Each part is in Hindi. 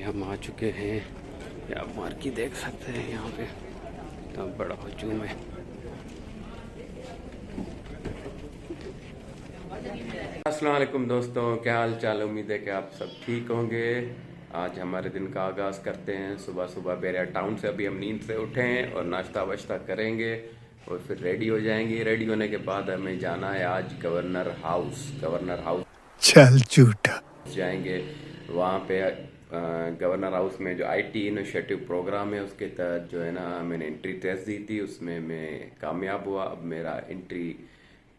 हम आ चुके हैं। ये आप मार्की देख सकते हैं यहाँ पे, इतना बड़ा हजूम है। अस्सलाम वालेकुम दोस्तों, क्या हाल चाल। उम्मीद है कि आप सब ठीक होंगे। आज हमारे दिन का आगाज़ करते हैं सुबह सुबह बैरिया टाउन से। अभी हम नींद से उठे हैं और नाश्ता वाश्ता करेंगे और फिर रेडी हो जाएंगे। रेडी होने के बाद हमें जाना है आज गवर्नर हाउस। चल झूठा जाएंगे वहाँ पे। गवर्नर हाउस में जो आईटी इनिशिएटिव प्रोग्राम है उसके तहत जो है ना, मैंने एंट्री टेस्ट दी थी, उसमें मैं कामयाब हुआ। अब मेरा एंट्री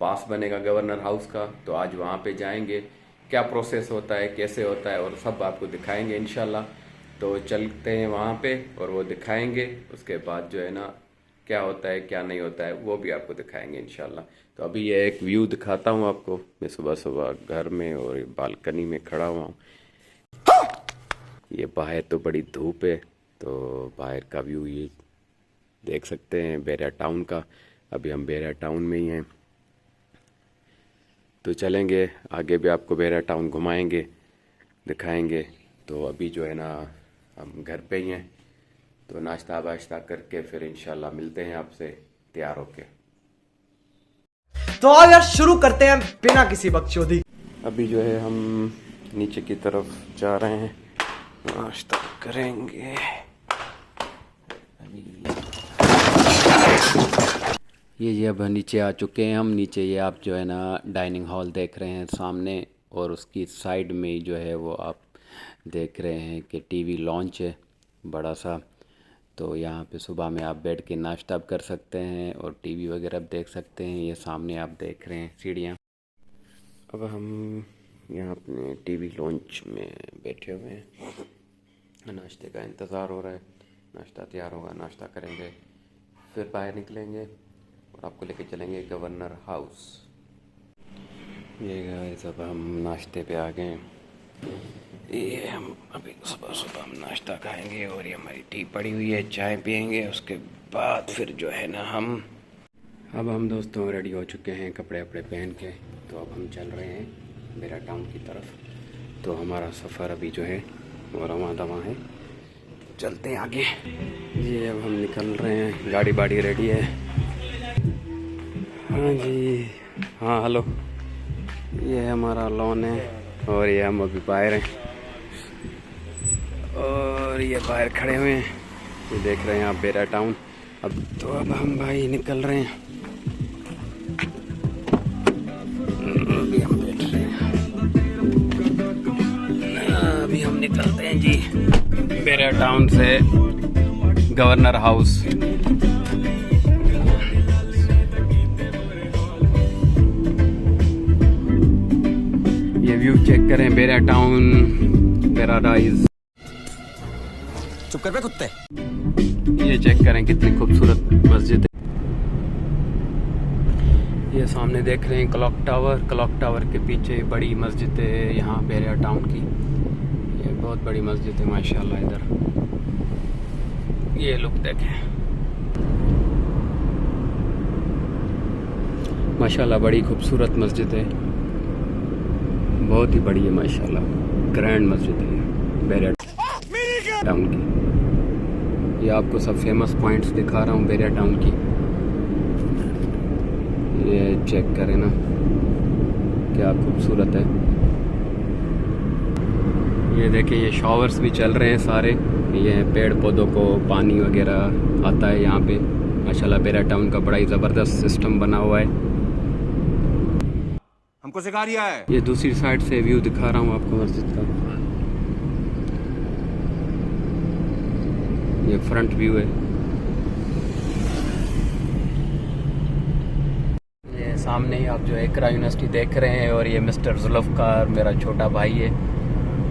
पास बनेगा गवर्नर हाउस का। तो आज वहाँ पे जाएंगे, क्या प्रोसेस होता है, कैसे होता है, और सब आपको दिखाएंगे इंशाल्लाह। तो चलते हैं वहाँ पे और वो दिखाएंगे। उसके बाद जो है ना, क्या होता है क्या नहीं होता है वो भी आपको दिखाएंगे इंशाल्लाह। तो अभी ये एक व्यू दिखाता हूँ आपको। मैं सुबह सुबह घर में और बालकनी में खड़ा हुआ हूँ। ये बाहर तो बड़ी धूप है, तो बाहर का व्यू ये देख सकते हैं बैरिया टाउन का। अभी हम बैरिया टाउन में ही हैं, तो चलेंगे आगे भी आपको बैरिया टाउन घुमाएंगे, दिखाएंगे। तो अभी जो है ना, हम घर पे ही हैं। तो नाश्ता वाश्ता करके फिर इंशाल्लाह मिलते हैं आपसे तैयार होके। तो आओ यार शुरू करते हैं बिना किसी बकचोदी। अभी जो है हम नीचे की तरफ जा रहे हैं, नाश्ता करेंगे। ये अब नीचे आ चुके हैं हम। नीचे ये आप जो है ना डाइनिंग हॉल देख रहे हैं सामने, और उसकी साइड में ही जो है वो आप देख रहे हैं कि टीवी लॉन्च है बड़ा सा। तो यहाँ पे सुबह में आप बैठ के नाश्ता कर सकते हैं और टीवी वगैरह देख सकते हैं। ये सामने आप देख रहे हैं सीढ़ियाँ। अब हम यहाँ अपने टीवी लॉन्च में बैठे हुए हैं, नाश्ते का इंतज़ार हो रहा है। नाश्ता तैयार होगा, नाश्ता करेंगे, फिर बाहर निकलेंगे और आपको लेके चलेंगे गवर्नर हाउस। ये गाइस अब हम नाश्ते पे आ गए। ये हम अभी सुबह सुबह हम नाश्ता खाएंगे और ये हमारी टी पड़ी हुई है, चाय पियेंगे। उसके बाद फिर जो है ना अब हम दोस्तों रेडी हो चुके हैं कपड़े वपड़े पहन के। तो अब हम चल रहे हैं बैरिया टाउन की तरफ। तो हमारा सफ़र अभी जो है वो रवां दवां है, चलते हैं आगे। ये अब हम निकल रहे हैं, गाड़ी बाड़ी रेडी है। हाँ जी, हाँ हेलो। ये हमारा लॉन है और ये हम अभी बाहर हैं, और ये बाहर खड़े हुए हैं। ये देख रहे हैं आप बैरिया टाउन। अब हम भाई निकल रहे हैं। अभी हम बैठ रहे हैं, अभी हम निकलते हैं जी बैरिया टाउन से गवर्नर हाउस। ये व्यू चेक करें, बैरिया टाउन पैराडाइज। चुप कर बे कुत्ते। ये चेक करें कितनी खूबसूरत मस्जिद है। ये सामने देख रहे हैं क्लॉक टावर। क्लॉक टावर के पीछे बड़ी मस्जिद है यहाँ बैरिया टाउन की। ये बहुत बड़ी मस्जिद है माशाल्लाह। इधर ये लुक देखें, माशाल्लाह बड़ी खूबसूरत मस्जिद है, बहुत ही बड़ी है माशाल्लाह। ग्रैंड मस्जिद है बैरिया टाउन की। ये आपको सब फेमस पॉइंट्स दिखा रहा हूँ बैरिया टाउन की। ये चेक करें ना, क्या खूबसूरत है। ये देखिए, ये शॉवर्स भी चल रहे हैं सारे। ये पेड़ पौधों को पानी वगैरह आता है यहाँ पे माशाल्लाह। बैरिया टाउन का बड़ा ही ज़बरदस्त सिस्टम बना हुआ है, हमको सिखा रिया है। ये दूसरी साइड से व्यू दिखा रहा हूँ आपको मस्जिद का। ये फ्रंट व्यू है। ये सामने ही आप जो इकरा यूनिवर्सिटी देख रहे हैं, और ये मिस्टर जुल्फ़कार मेरा छोटा भाई है।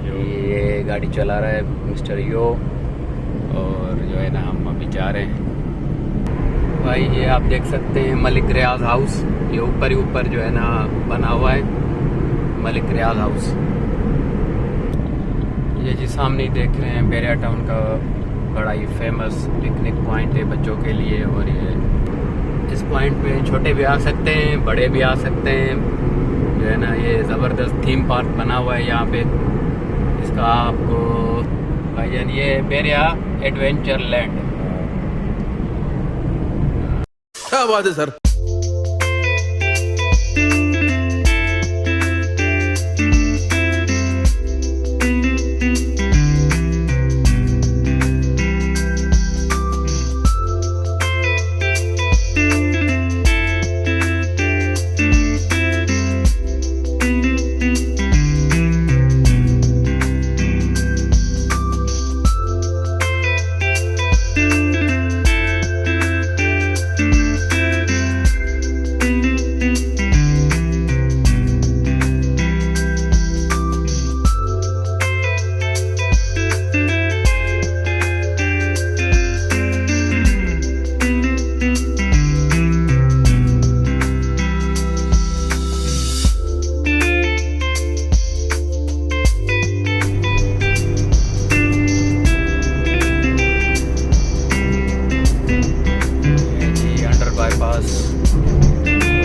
ये गाड़ी चला रहा है मिस्टर यो, और जो है ना हम अभी जा रहे हैं भाई। ये आप देख सकते हैं मलिक रियाज हाउस। ये ऊपर ही ऊपर जो है ना बना हुआ है मलिक रियाज हाउस। ये जी सामने ही देख रहे हैं बैरिया टाउन का बड़ा ही फेमस पिकनिक पॉइंट है बच्चों के लिए। और ये इस पॉइंट पे छोटे भी आ सकते हैं, बड़े भी आ सकते हैं। जो है ना, ये ज़बरदस्त थीम पार्क बना हुआ है यहाँ पे। इसका आपको भाईजान ये बेरिया एडवेंचर लैंड। क्या बात है सर।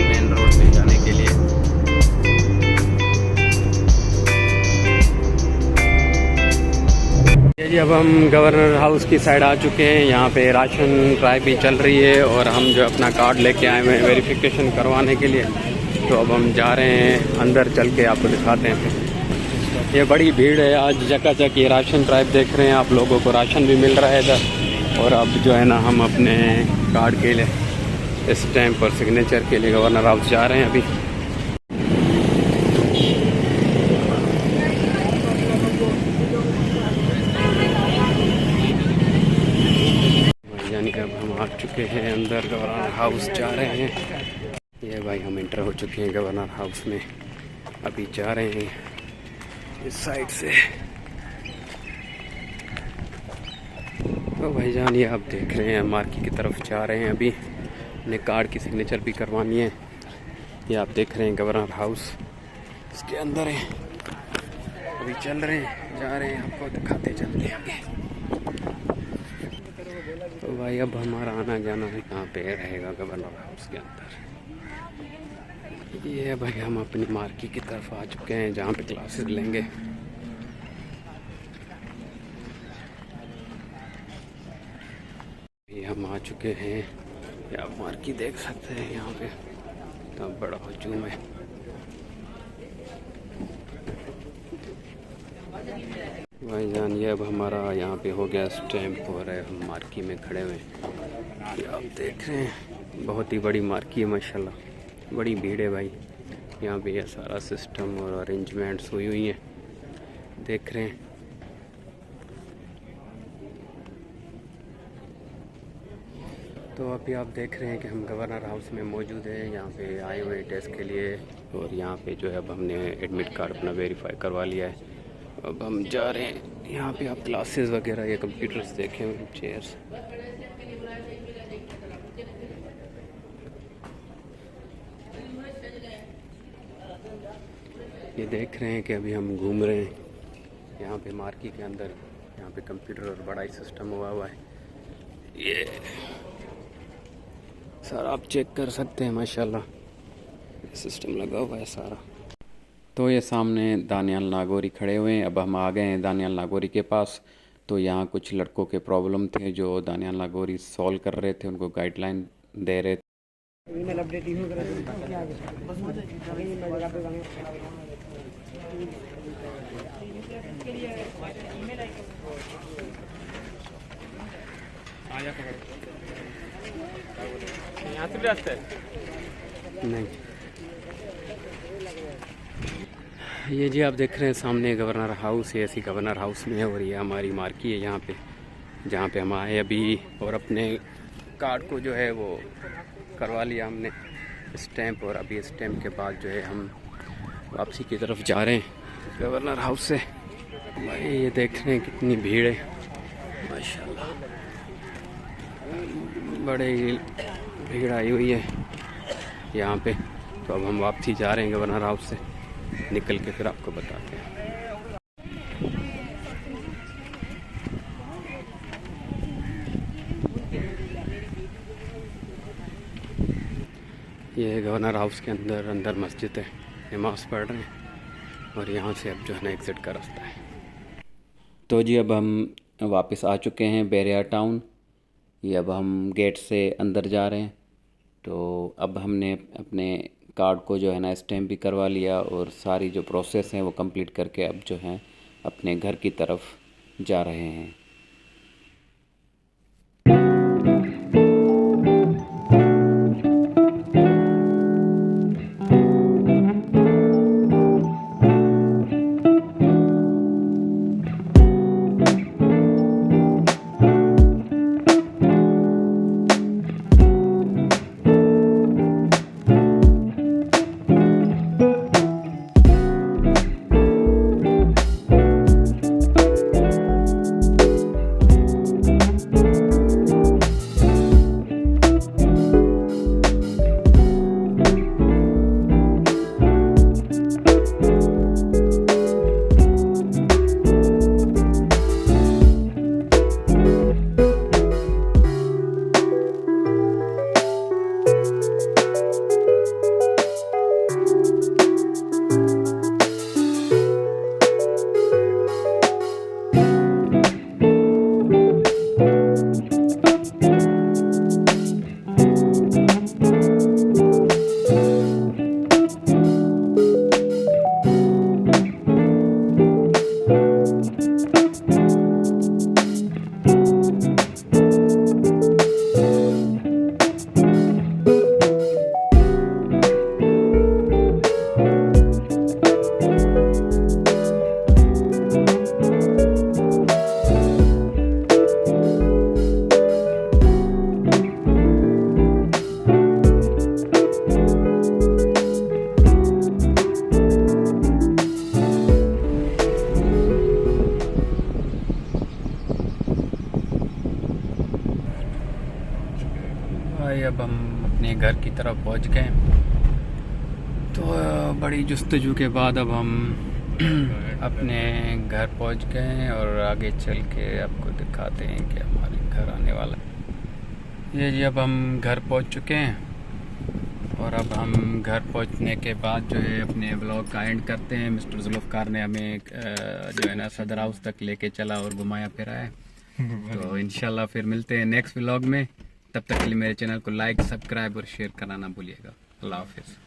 मेन रोड पे जाने के लिए जी अब हम गवर्नर हाउस की साइड आ चुके हैं। यहाँ पे राशन ड्राइव भी चल रही है और हम जो अपना कार्ड लेके आए हुए हैं वेरिफिकेशन करवाने के लिए। तो अब हम जा रहे हैं अंदर, चल के आपको दिखाते हैं। फिर ये बड़ी भीड़ है आज, जगह जगह ये राशन ड्राइव देख रहे हैं आप। लोगों को राशन भी मिल रहा है इधर। और अब जो है ना हम अपने कार्ड के लिए स्टैम्प और सिग्नेचर के लिए गवर्नर हाउस जा रहे हैं अभी। यानी कि अब हम आ चुके हैं अंदर, गवर्नर हाउस जा रहे हैं। ये भाई हम इंटर हो चुके हैं गवर्नर हाउस में, अभी जा रहे हैं इस साइड से। तो भाईजान ये आप देख रहे हैं मार्केट की तरफ जा रहे हैं अभी। अपने कार्ड की सिग्नेचर भी करवानी है। ये आप देख रहे हैं गवर्नर हाउस इसके अंदर है। अभी चल रहे हैं, जा रहे हैं, आपको दिखाते चलते हैं आगे। तो भाई अब हमारा आना जाना है कहाँ पे रहेगा गवर्नर हाउस के अंदर। ये भाई हम अपनी मार्केट की तरफ आ चुके हैं जहाँ पे क्लासेस लेंगे। ये हम आ चुके हैं, या आप मार्केट देख सकते हैं यहाँ पे तो बड़ा हजूम है। भाईजान ये अब हमारा यहाँ पे हो गया स्टैम्प हो रहा है, हम मार्केट में खड़े हुए हैं। ये आप देख रहे हैं बहुत ही बड़ी मार्केट है माशाल्लाह, बड़ी भीड़ है भाई। यहाँ पे ये सारा सिस्टम और अरेंजमेंट्स हुई हैं, देख रहे हैं। तो अभी आप देख रहे हैं कि हम गवर्नर हाउस में मौजूद हैं, यहाँ पे आए हुए हैं टेस्ट के लिए। और यहाँ पे जो है अब हमने एडमिट कार्ड अपना वेरीफाई करवा लिया है। अब हम जा रहे हैं यहाँ पे, आप क्लासेस वगैरह या कंप्यूटर्स देखे हुए, चेयर्स। ये देख रहे हैं कि अभी हम घूम रहे हैं यहाँ पे मार्केट के अंदर। यहाँ पे कंप्यूटर और बड़ा ही सिस्टम हुआ है। ये सारा आप चेक कर सकते हैं माशाल्लाह, सिस्टम लगा हुआ है सारा। तो ये सामने दानियाल नागौरी खड़े हुए हैं। अब हम आ गए हैं दानियाल नागौरी के पास। तो यहाँ कुछ लड़कों के प्रॉब्लम थे जो दानियाल नागौरी सॉल्व कर रहे थे, उनको गाइडलाइन दे रहे थे। नहीं, ये जी आप देख रहे हैं सामने गवर्नर हाउस है, ऐसी गवर्नर हाउस में है। और ये हमारी मार्केट है यहाँ पे, जहाँ पे हम आए अभी। और अपने कार्ड को जो है वो करवा लिया हमने स्टैम्प। और अभी स्टैम्प के बाद जो है हम वापसी की तरफ जा रहे हैं गवर्नर हाउस से। भाई ये देख रहे हैं कितनी भीड़ है माशाल्लाह, बड़े ही भीड़ आई हुई है यहाँ पे। तो अब हम वापसी जा रहे हैं गवर्नर हाउस से, निकल के फिर आपको बताते हैं। ये गवर्नर हाउस के अंदर मस्जिद है, नमाज़ पढ़ रहे हैं। और यहाँ से अब जो है ना एग्ज़िट का रास्ता है। तो जी अब हम वापस आ चुके हैं बैरिया टाउन। ये अब हम गेट से अंदर जा रहे हैं। तो अब हमने अपने कार्ड को जो है ना स्टैम्प भी करवा लिया और सारी जो प्रोसेस हैं वो कंप्लीट करके अब जो है अपने घर की तरफ जा रहे हैं। भाई अब हम अपने घर की तरफ पहुंच गए। तो बड़ी जुस्तजू के बाद अब हम अपने घर पहुंच गए हैं और आगे चल के आपको दिखाते हैं कि हमारे घर आने वाला है। ये जी अब हम घर पहुंच चुके हैं और अब हम घर पहुंचने के बाद जो है अपने ब्लॉग का एंड करते हैं। मिस्टर जुल्फ़कार ने हमें जो है ना सदर हाउस तक लेके चला और घुमाया फिराया। तो इंशाल्लाह फिर मिलते हैं नेक्स्ट व्लॉग में। तब तक के लिए मेरे चैनल को लाइक, सब्सक्राइब और शेयर करना ना भूलिएगा। अल्लाह हाफिज़।